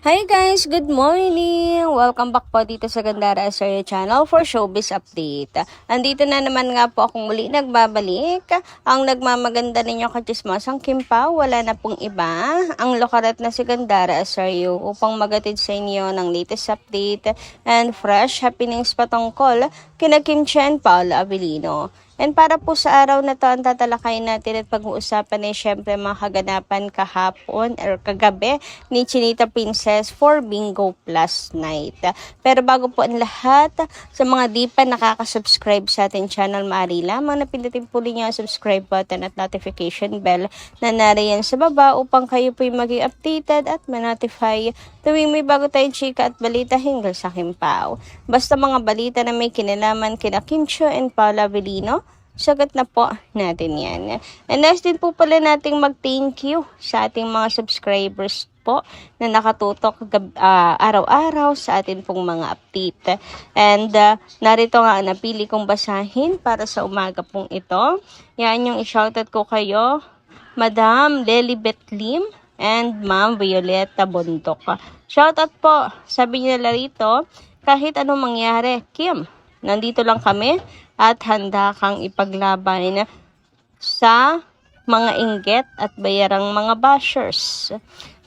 Hi guys! Good morning! Welcome back po dito sa Gandara Asoria Channel for Showbiz Update. Andito na naman nga po akong muli nagbabalik. Ang nagmamaganda ninyo kachismosang Kim Pao, wala na pong iba. Ang lokaret na si Gandara Asoria upang magatid sa inyo ng latest update and fresh happenings patungkol kina Kim Chiu and Paolo Abilino. And para po sa araw na to, ang tatalakayin natin at pag-uusapan ay syempre mga kaganapan kahapon or kagabi ni Chinita Princess for Bingo Plus Night. Pero bago po ang lahat, sa mga di pa nakaka-subscribe sa ating channel, maaari lamang na pindutin po ninyo ang subscribe button at notification bell na nariyan sa baba upang kayo po'y maging updated at ma-notify tuwing may bago tayong chika at balita hinggil sa Kim Pao. Basta mga balita na may kinalaman kina Kim Chiu and Paolo Abilino, sagot na po natin yan. And next din po pala nating mag-thank you sa ating mga subscribers po na nakatutok araw-araw sa atin pong mga update. And narito nga napili kong basahin para sa umaga pong ito. Yan yung i-shoutout ko kayo, Madam Lelibet Lim and Ma'am Violeta Bondok. Shoutout po. Sabi nila rito, kahit anong mangyari, Kim, nandito lang kami at handa kang ipaglaban sa mga inggit at bayarang mga bashers.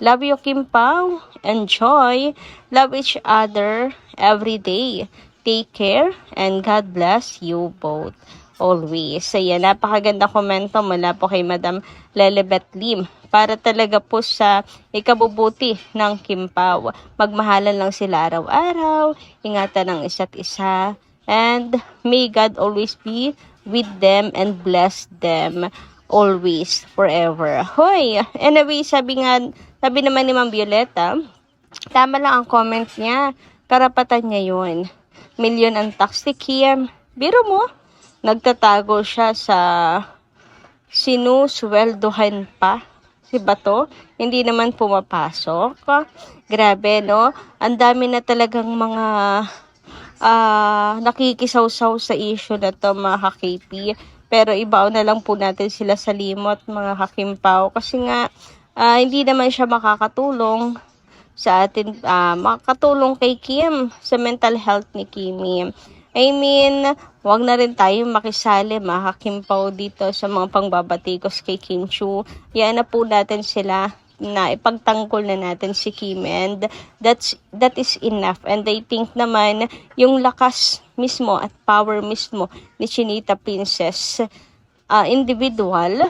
Love you, Kim Pao. Enjoy. Love each other every day. Take care and God bless you both always. Ayan, napakaganda komento mula po kay Madam Lelibet Lim. Para talaga po sa ikabubuti ng Kim Pao. Magmahalan lang sila araw-araw, ingatan ng isa't isa, and may God always be with them and bless them always, forever. Hoy! Anyway, sabi naman ni Ma'am Violeta, tama lang ang comment niya. Karapatan niya yun. Milyon ang tax ni Kim. Biro mo, nagtatago siya sa sinusweldohan pa. Si Bato, hindi naman pumapasok. Grabe, no? Ang dami na talagang mga nakikisaw-saw sa issue na to, mga ka-KP. Pero ibaw na lang po natin sila sa limot, mga ka-Kim Pao. Kasi nga, hindi naman siya makakatulong sa atin, makakatulong kay Kim sa mental health ni Kimi. I mean, wag na rin tayo makisali, mga Kim Pao, dito sa mga pangbabatikos kay Kim Chiu. Yan na po natin sila na ipagtanggol na natin si Kim, and that is enough. And I think naman yung lakas mismo at power mismo ni Chinita Princess individual,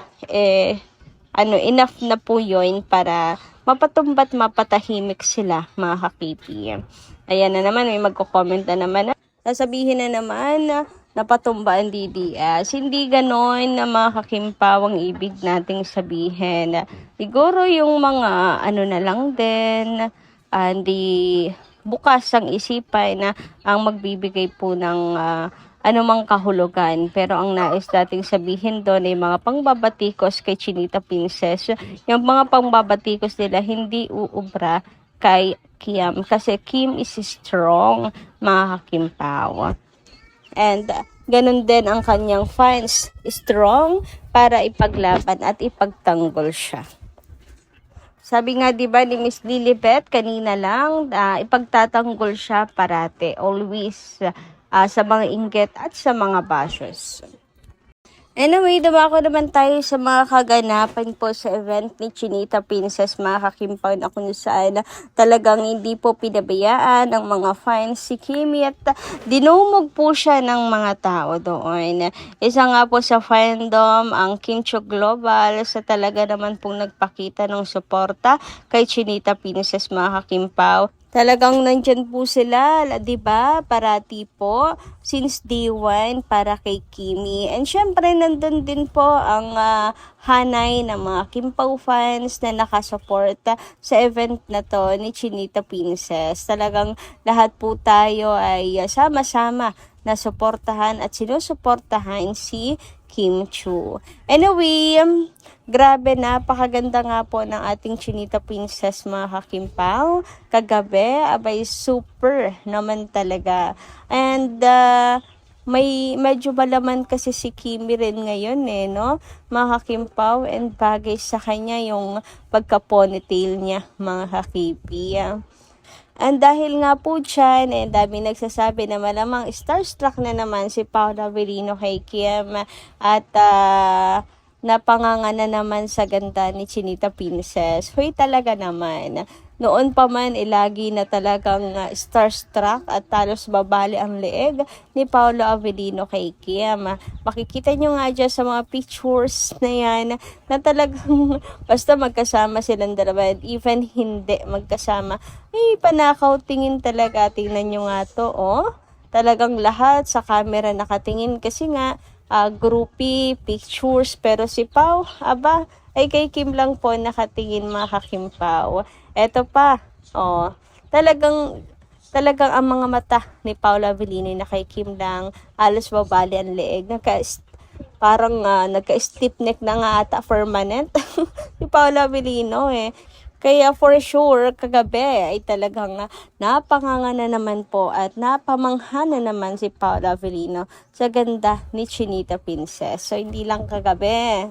enough na po yun para mapatumbat, mapatahimik sila, mga ka-KP. Ayan na naman, may magko-comment na naman. Sasabihin na naman na napatumba ang DDS. Hindi ganon na mga ka-Kim Pao ang ibig nating sabihin. Siguro yung mga na lang din, hindi bukas ang isipan na ang magbibigay po ng anumang kahulugan. Pero ang nais nating sabihin doon ay mga pangbabatikos kay Chinita Princess. Yung mga pangbabatikos nila hindi uubra kay Kim. Kasi Kim is strong, mga Kim Pao. And ganun din ang kanyang fans, strong para ipaglaban at ipagtanggol siya. Sabi nga 'di ba ni Miss Lilibet kanina lang, ipagtatanggol siya parate, always sa mga inggit at sa mga bashers. Anyway, dumako naman tayo sa mga kaganapan po sa event ni Chinita Princess, mga ka-Kim Pao, na kung saan talagang hindi po pinabayaan ang mga fans si Kimi at dinumog po siya ng mga tao doon. Isa nga po sa fandom ang Kim Chiu Global sa talaga naman pong nagpakita ng suporta kay Chinita Princess, mga ka-Kim Pao. Talagang nandyan po sila, di ba? Parati po, since day one, para kay Kimi. And syempre, nandun din po ang hanay ng mga Kim Pao fans na nakasuporta sa event na to ni Chinita Princess. Talagang lahat po tayo ay sama-sama na suportahan at sinusuportahan si Kim Chiu. Anyway, grabe, napakaganda nga po ng ating Chinita Princess, mga ka-Kim Pao. Kagabi, abay super naman talaga. And may medyo malaman kasi si Kimi rin ngayon no? Mga kakimpaw, and bagay sa kanya yung pagka-ponytail niya, mga kakipi. And dahil nga po dyan, dami nagsasabi na malamang starstruck na naman si Paula Avellino kay Kim at napanganga na naman sa ganda ni Chinita Princess. Hoy, talaga naman. Noon pa man, lagi na talagang starstruck at talos babali ang leeg ni Paula Avellino kay Kim. Makikita nyo nga dyan sa mga pictures na yan na talagang basta magkasama silang dalawa, and even hindi magkasama, ay panakaw tingin talaga. Tingnan nyo nga to, talagang lahat sa camera nakatingin kasi nga groupie, pictures, pero si Pau, aba, ay kay Kim lang po nakatingin, mga kakimpaw. Eto pa, talagang ang mga mata ni Paula Avellino na kay Kim lang, alos babali ang leeg. Parang nagka-stiff neck na nga ata, permanent, ni Paula Avellino Kaya for sure, kagabi ay talagang napanganga na naman po at napamangha na naman si Paula Avellino sa ganda ni Chinita Princess. So, hindi lang kagabi,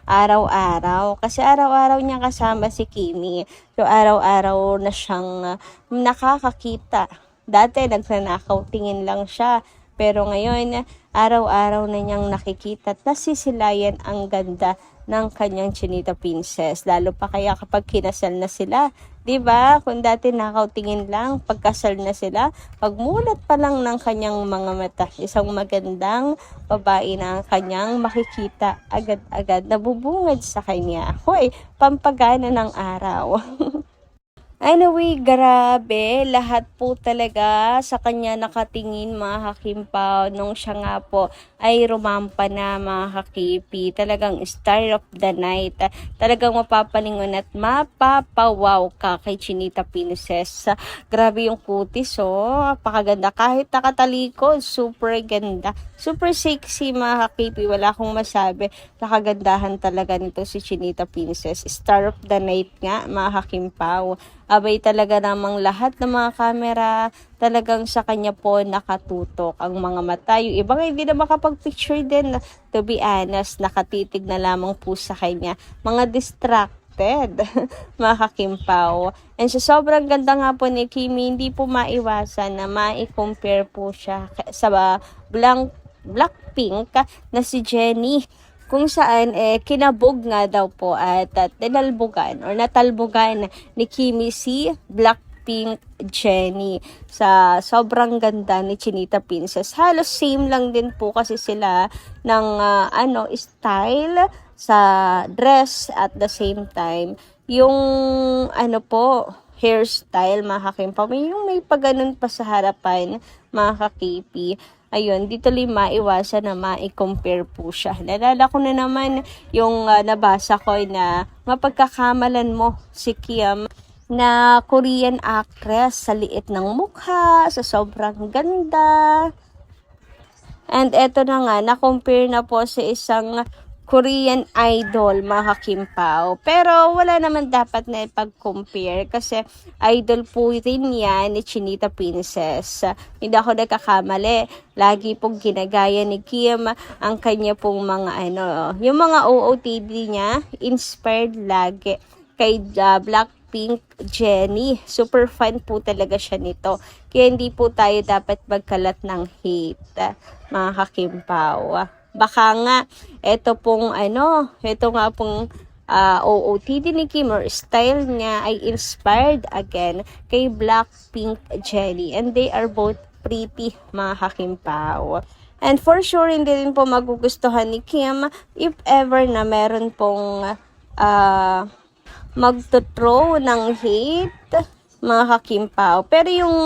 araw-araw. Kasi araw-araw niya kasama si Kimi. So, araw-araw na siyang nakakakita. Dati, nagnanakaw tingin lang siya. Pero ngayon, araw-araw na niyang nakikita at nasisilayan ang ganda ng kanyang Chinita Princess. Lalo pa kaya kapag kinasal na sila. 'Di ba? Kung dati nakatingin lang, pagkasal na sila, pagmulat pa lang ng kanyang mga mata, isang magandang babae na kanyang makikita agad-agad nabubungad sa kanya. Hoy, pampagana ng araw. Anyway, grabe, lahat po talaga sa kanya nakatingin, mga kakimpaw, nung siya nga po ay rumampa na, mga kakipi. Talagang star of the night. Talagang mapapalingon at mapapawaw ka kay Chinita Princess. Grabe yung kutis, pakaganda. Kahit nakatalikod, super ganda. Super sexy, mga kakipi. Wala akong masabi. Nakagandahan talaga nito si Chinita Princess. Star of the night nga, mga kakimpaw. Abay talaga namang lahat ng mga camera talagang sa kanya po nakatutok ang mga mata. Yung iba nga hindi na makapag-picture din. To be honest, nakatitig na lamang po sa kanya. Mga distracted, mga kakimpaw. And sa sobrang ganda nga po ni Kimi, hindi po maiwasan na mai-compare po siya sa Blackpink na si Jennie. Kung saan kinabog nga daw po at natalbogan ni Kimi si Blackpink Jennie sa sobrang ganda ni Chinita Princess. Halos same lang din po kasi sila ng style sa dress, at the same time yung hairstyle, mga kakimpaw. Yung may paganon pa sa harapan, mga kakipi. Ayun, dito tuloy maiwasan na ma-compare po siya. Nalala ko na naman yung nabasa ko na mapagkakamalan mo si Kim na Korean actress sa liit ng mukha, sa sobrang ganda. And eto na nga, na-compare na po sa isang Korean idol, mga kakimpaw. Pero wala naman dapat na ipag-compare kasi idol po rin yan ni Chinita Princess. Hindi ako nagkakamali. Lagi pong ginagaya ni Kim ang kanya pong mga yung mga OOTD niya, inspired lagi kay Blackpink Jennie. Super fan po talaga siya nito. Kaya hindi po tayo dapat magkalat ng hate, mga kakimpaw. Baka nga, ito nga pong OOTD ni Kim or style niya ay inspired again kay Blackpink Jennie. And they are both pretty, mga kakimpaw. And for sure, hindi rin po magugustuhan ni Kim if ever na meron pong magto-throw ng hate, mga kakimpaw. Pero yung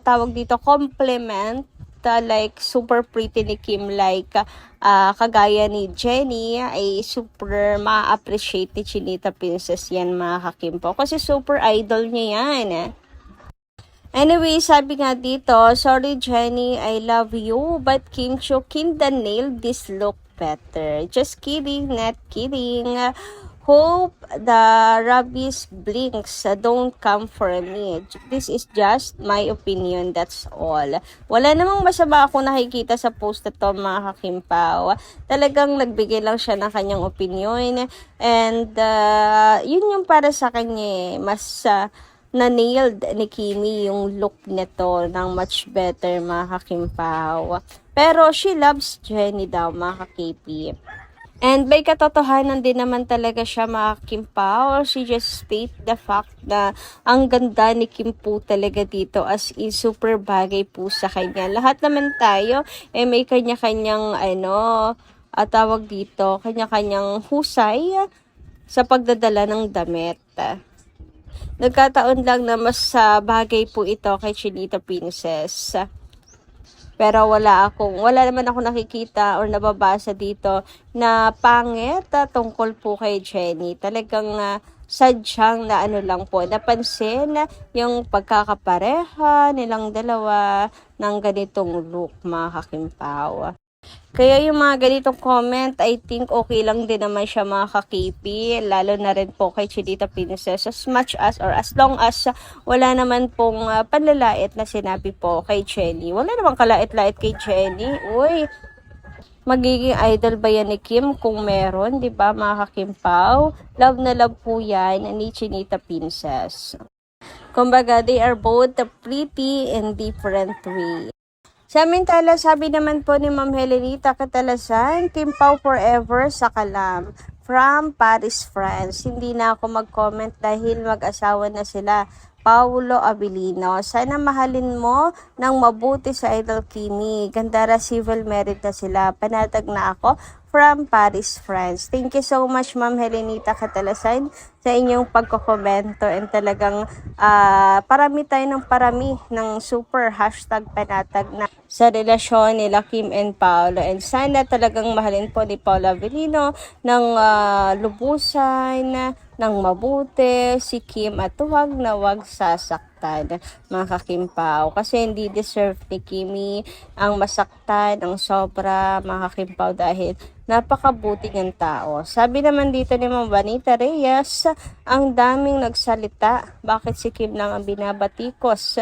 tawag dito, compliment, like super pretty ni Kim, like kagaya ni Jennie, ay super ma-appreciate ni Chinita Princess yan, mga kakimpaw, kasi super idol niya yan. Anyway, sabi nga dito, sorry Jennie, I love you, but Kim Cho kinda nailed this look better. Just kidding, not kidding. Hope the rabies blinks, don't come for me. This is just my opinion, that's all. Wala namang masama ako nakikita sa post na to, mga kakimpaw. Talagang nagbigay lang siya ng kanyang opinion. And yun yung para sa kanya, mas na-nailed ni Kimi yung look nito ng much better, mga kakimpaw. Pero she loves Jenny daw, mga ka-KP. And may katotohanan din naman talaga siya, mga Kimpaw. She just state the fact na ang ganda ni Kim po talaga dito, as in super bagay po sa kanya. Lahat naman tayo may kanya-kanyang tawag dito, kanya-kanyang husay sa pagdadala ng damit. Nagkataon lang na mas bagay po ito kay Chinita Princess. Pero wala naman ako nakikita or nababasa dito na pangit tungkol po kay Jenny. Talagang sadyang na lang po, napansin yung pagkakapareha nilang dalawa ng ganitong look, mga kakimpaw. Kaya yung mga ganitong comment, I think okay lang din naman siya, mga ka-KP, lalo na rin po kay Chinita Princess, as much as or as long as wala naman pong panlalait na sinabi po kay Jenny. Wala namang kalait-lait kay Jenny. Uy, magiging idol ba yan ni Kim kung meron, di ba, mga kakimpaw? Love na love po yan ni Chinita Princess. Kumbaga, they are both pretty in different ways. Samantala, sabi naman po ni Ma'am Helenita Catalasan, Kim Pao forever sa Kalam. From Paris, France. Hindi na ako mag-comment dahil mag-asawa na sila. Paulo Abilino. Sana mahalin mo ng mabuti sa Idol Kimi. Gandara civil merit na sila. Panatag na ako from Paris, France. Thank you so much, Ma'am Helenita Catalasan, sa inyong pagkokomento, and talagang parami tayo ng super hashtag panatag na sa relasyon nila Kim and Paolo. And sana talagang mahalin po ni Paulo Abilino ng lubusan, ng mabuti si Kim, at huwag na huwag sasaktan, mga kakimpaw, kasi hindi deserve ni Kimi ang masaktan ng sobra, mga kakimpaw, dahil napakabuti niyang tao. Sabi naman dito ni Ma'am Vanita Reyes, ang daming nagsalita, bakit si Kim lang ang binabatikos?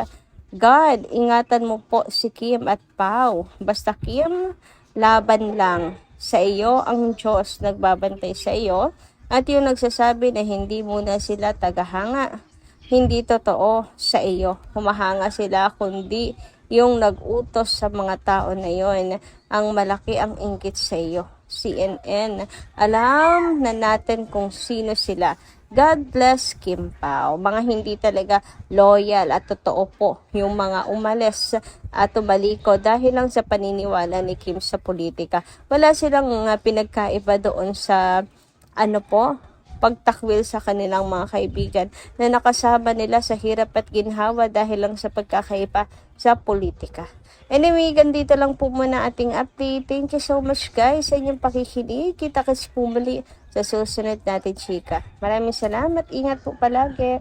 God, ingatan mo po si Kim at Pao. Basta Kim, laban lang. Sa iyo, ang Diyos nagbabantay sa iyo. At yung nagsasabi na hindi muna sila tagahanga, hindi totoo sa iyo. Humahanga sila, kundi yung nag-utos sa mga tao na yon. Ang malaki ang inggit sa iyo. CNN, alam na natin kung sino sila. God bless Kim Pao. Mga hindi talaga loyal at totoo po yung mga umalis at tumaliko dahil lang sa paniniwala ni Kim sa politika. Wala silang pinagkaiba doon sa pagtakwil sa kanilang mga kaibigan na nakasama nila sa hirap at ginhawa dahil lang sa pagkakaiba sa politika. Anyway, ganito lang po muna ating update. Thank you so much, guys, sa inyong pakikinig. Kita-kits po muli sa susunod natin, chika. Maraming salamat. Ingat po palagi.